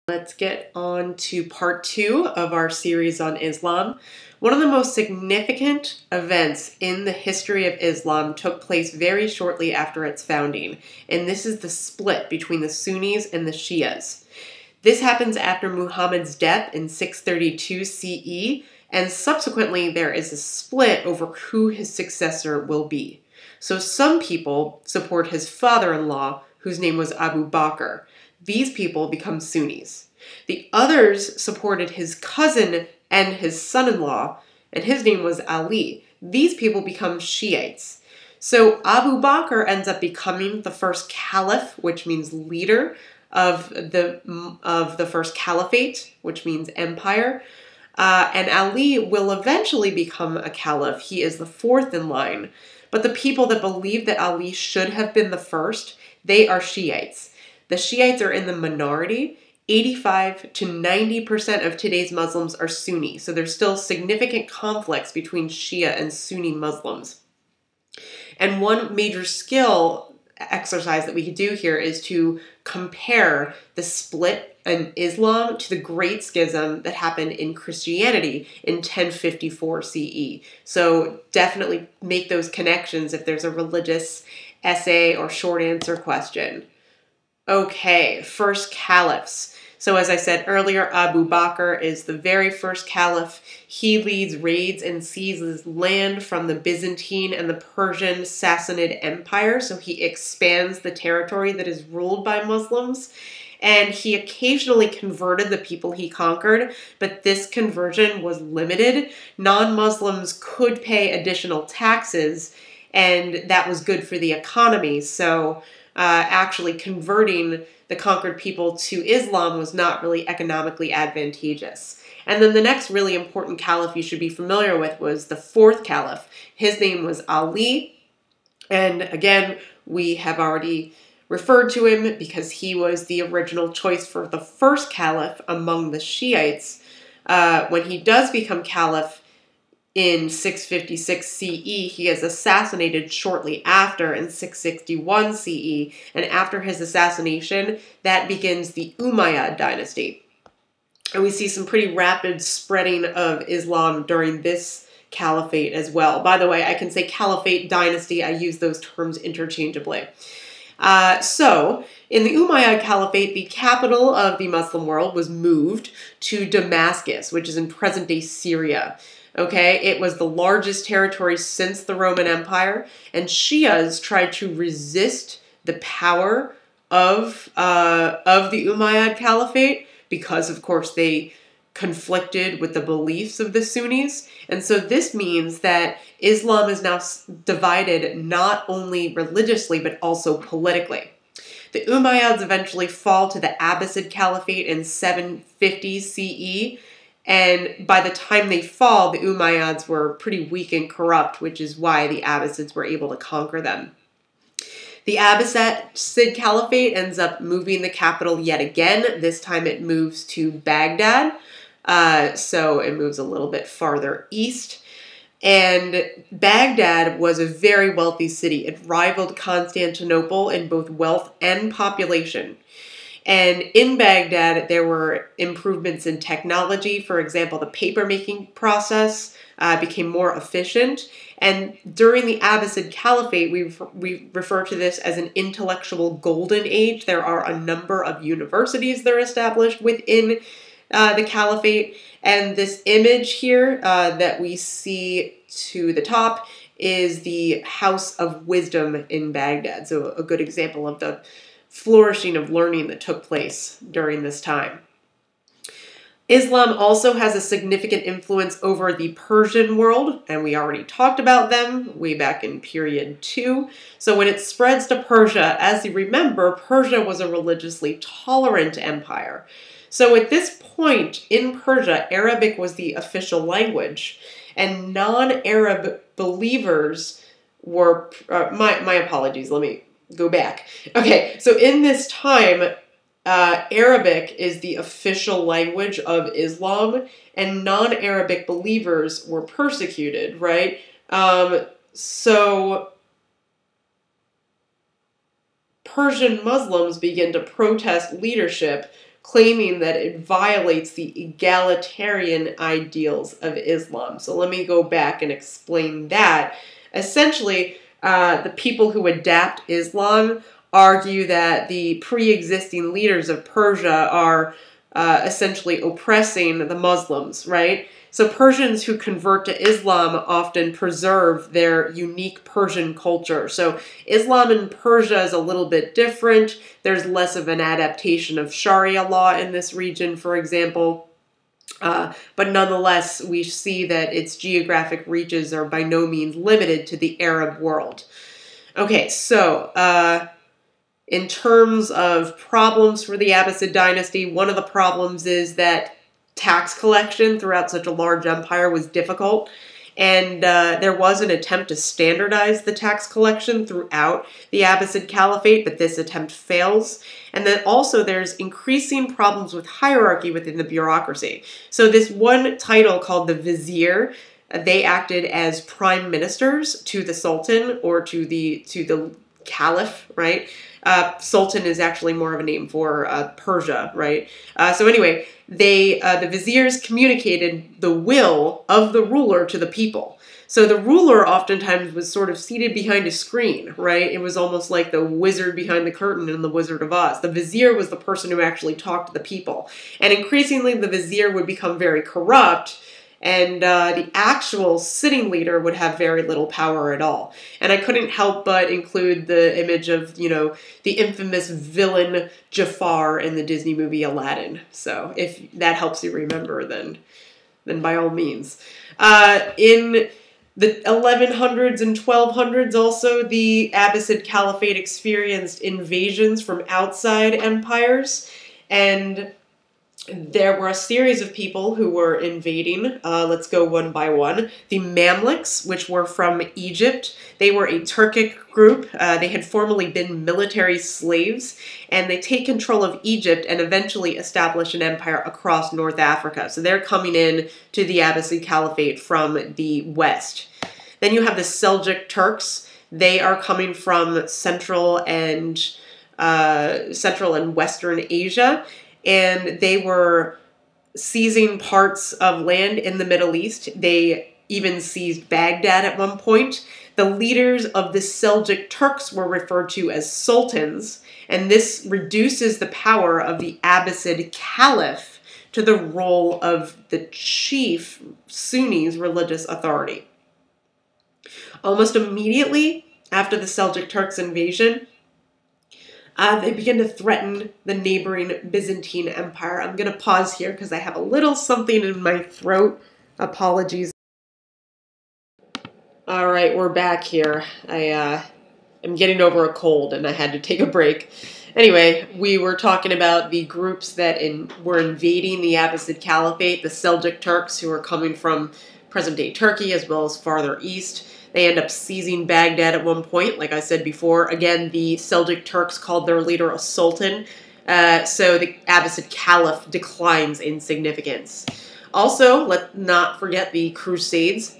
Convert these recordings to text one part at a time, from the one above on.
Let's get on to part 2 of our series on Islam. One of the most significant events in the history of Islam took place very shortly after its founding, and this is the split between the Sunnis and the Shias. This happens after Muhammad's death in 632 CE, and subsequently there is a split over who his successor will be. So some people support his father-in-law, whose name was Abu Bakr. These people become Sunnis. The others supported his cousin and his son-in-law, and his name was Ali. These people become Shiites. So Abu Bakr ends up becoming the first caliph, which means leader of the first caliphate, which means empire. And Ali will eventually become a caliph. He is the fourth in line. But the people that believe that Ali should have been the first, they are Shiites. The Shiites are in the minority. 85 to 90% of today's Muslims are Sunni, so there's still significant conflicts between Shia and Sunni Muslims. And one major skill exercise that we could do here is to compare the split in Islam to the Great Schism that happened in Christianity in 1054 CE. So definitely make those connections if there's a religious essay or short answer question. Okay, first caliphs. So as I said earlier, Abu Bakr is the very first caliph. He leads raids and seizes land from the Byzantine and the Persian Sassanid Empire. So he expands the territory that is ruled by Muslims. And he occasionally converted the people he conquered, but this conversion was limited. Non-Muslims could pay additional taxes, and that was good for the economy. So actually converting the conquered people to Islam was not really economically advantageous. And then the next really important caliph you should be familiar with was the fourth caliph. His name was Ali. And again, we have already referred to him because he was the original choice for the first caliph among the Shiites. When he does become caliph, in 656 CE, he is assassinated shortly after in 661 CE, and after his assassination, that begins the Umayyad dynasty. And we see some pretty rapid spreading of Islam during this caliphate as well. By the way, I can say caliphate, dynasty, I use those terms interchangeably. So, in the Umayyad Caliphate, the capital of the Muslim world was moved to Damascus, which is in present-day Syria. Okay, it was the largest territory since the Roman Empire, and Shias tried to resist the power of the Umayyad Caliphate because, of course, they conflicted with the beliefs of the Sunnis. And so this means that Islam is now divided not only religiously, but also politically. The Umayyads eventually fall to the Abbasid Caliphate in 750 CE. And by the time they fall, the Umayyads were pretty weak and corrupt, which is why the Abbasids were able to conquer them. The Abbasid Caliphate ends up moving the capital yet again. This time it moves to Baghdad. So it moves a little bit farther east. And Baghdad was a very wealthy city. It rivaled Constantinople in both wealth and population. And in Baghdad, there were improvements in technology. For example, the paper-making process became more efficient. And during the Abbasid Caliphate, we refer to this as an intellectual golden age. There are a number of universities that are established within the Caliphate. And this image here that we see to the top is the House of Wisdom in Baghdad. So a good example of the flourishing of learning that took place during this time. Islam also has a significant influence over the Persian world, and we already talked about them way back in period 2. So when it spreads to Persia, as you remember, Persia was a religiously tolerant empire. So at this point in Persia, Arabic was the official language, and non-Arab believers were, my apologies, let me go back. Okay, so in this time, Arabic is the official language of Islam, and non-Arabic believers were persecuted, right? So Persian Muslims begin to protest leadership, claiming that it violates the egalitarian ideals of Islam. So let me go back and explain that. Essentially, the people who adapt Islam argue that the pre-existing leaders of Persia are essentially oppressing the Muslims, right? So Persians who convert to Islam often preserve their unique Persian culture. So Islam in Persia is a little bit different. There's less of an adaptation of Sharia law in this region, for example. But nonetheless, we see that its geographic reaches are by no means limited to the Arab world. Okay, so in terms of problems for the Abbasid dynasty, one of the problems is that tax collection throughout such a large empire was difficult, and there was an attempt to standardize the tax collection throughout the Abbasid Caliphate, but this attempt fails. And then also there's increasing problems with hierarchy within the bureaucracy. So this one title called the Vizier, they acted as prime ministers to the Sultan or to the Caliph, right? Sultan is actually more of a name for Persia, right? So anyway, the viziers communicated the will of the ruler to the people. So the ruler oftentimes was sort of seated behind a screen, right? It was almost like the wizard behind the curtain in The Wizard of Oz. The vizier was the person who actually talked to the people. And increasingly, the vizier would become very corrupt, and the actual sitting leader would have very little power at all. And I couldn't help but include the image of, you know, the infamous villain Jafar in the Disney movie Aladdin. So if that helps you remember, then by all means. In the 1100s and 1200s also, the Abbasid Caliphate experienced invasions from outside empires, and there were a series of people who were invading. Let's go one by one. The Mamluks, which were from Egypt. They were a Turkic group. They had formerly been military slaves, and they take control of Egypt and eventually establish an empire across North Africa. So they're coming in to the Abbasid Caliphate from the west. Then you have the Seljuk Turks. They are coming from Central and Western Asia, and they were seizing parts of land in the Middle East. They even seized Baghdad at one point. The leaders of the Seljuk Turks were referred to as sultans, and this reduces the power of the Abbasid Caliph to the role of the chief Sunni's religious authority. Almost immediately after the Seljuk Turks' invasion, they begin to threaten the neighboring Byzantine Empire. I'm going to pause here because I have a little something in my throat. Apologies. All right, we're back here. I am getting over a cold and I had to take a break. Anyway, we were talking about the groups that were invading the Abbasid Caliphate, the Seljuk Turks, who were coming from present-day Turkey as well as farther east. They end up seizing Baghdad at one point, like I said before. Again, the Seljuk Turks called their leader a sultan, so the Abbasid Caliph declines in significance. Also, let's not forget the Crusades.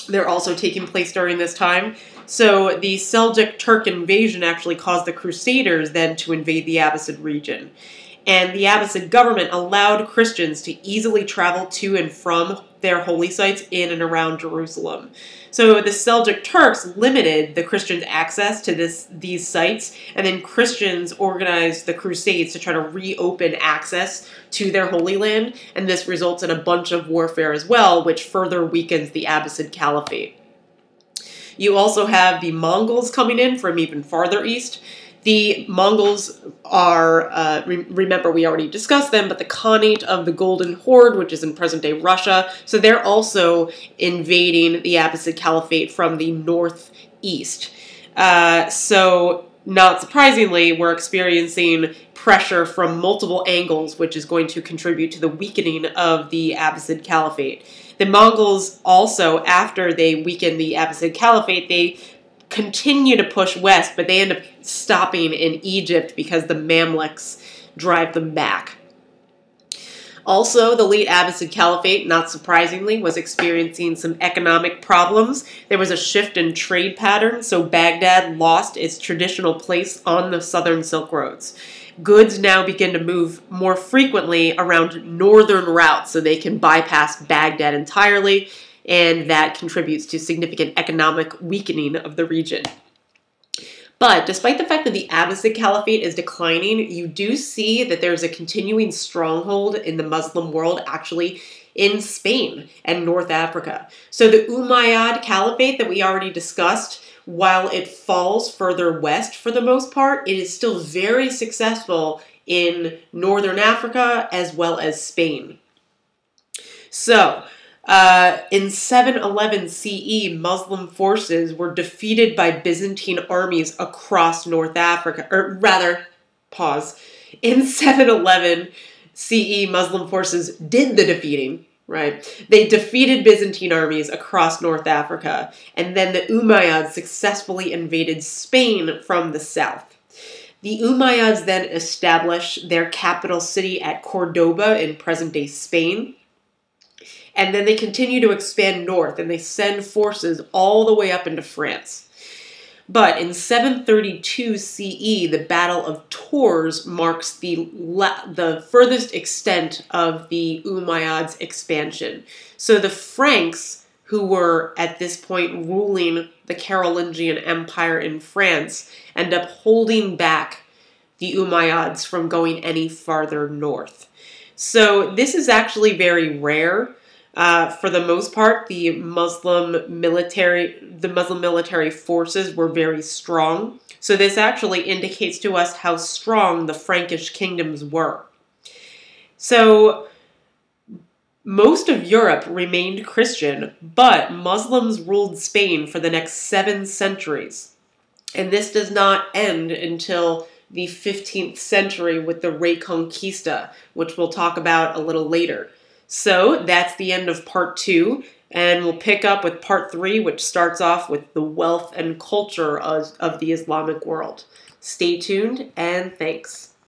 They're also taking place during this time. So the Seljuk Turk invasion actually caused the Crusaders then to invade the Abbasid region. And the Abbasid government allowed Christians to easily travel to and from their holy sites in and around Jerusalem. So the Seljuk Turks limited the Christians' access to these sites, and then Christians organized the Crusades to try to reopen access to their Holy Land, and this results in a bunch of warfare as well, which further weakens the Abbasid Caliphate. You also have the Mongols coming in from even farther east. The Mongols are, remember we already discussed them, but the Khanate of the Golden Horde, which is in present-day Russia, so they're also invading the Abbasid Caliphate from the northeast. So, not surprisingly, we're experiencing pressure from multiple angles, which is going to contribute to the weakening of the Abbasid Caliphate. The Mongols also, after they weaken the Abbasid Caliphate, they continue to push west, but they end up stopping in Egypt because the Mamluks drive them back. Also, the late Abbasid Caliphate, not surprisingly, was experiencing some economic problems. There was a shift in trade patterns, so Baghdad lost its traditional place on the southern Silk Roads. Goods now begin to move more frequently around northern routes so they can bypass Baghdad entirely, and that contributes to significant economic weakening of the region. But despite the fact that the Abbasid Caliphate is declining, you do see that there's a continuing stronghold in the Muslim world, actually in Spain and North Africa. So the Umayyad Caliphate that we already discussed, while it falls further west for the most part, it is still very successful in Northern Africa as well as Spain. So, in 711 CE, Muslim forces were defeated by Byzantine armies across North Africa, or rather, pause. In 711 CE, Muslim forces did the defeating, right? They defeated Byzantine armies across North Africa, and then the Umayyads successfully invaded Spain from the south. The Umayyads then established their capital city at Cordoba in present-day Spain. And then they continue to expand north, and they send forces all the way up into France. But in 732 CE, the Battle of Tours marks the furthest extent of the Umayyads' expansion. So the Franks, who were at this point ruling the Carolingian Empire in France, end up holding back the Umayyads from going any farther north. So this is actually very rare. For the most part, the Muslim military forces were very strong. So this actually indicates to us how strong the Frankish kingdoms were. So most of Europe remained Christian, but Muslims ruled Spain for the next 7 centuries. And this does not end until the 15th century with the Reconquista, which we'll talk about a little later. So that's the end of part 2, and we'll pick up with part 3, which starts off with the wealth and culture of the Islamic world. Stay tuned, and thanks.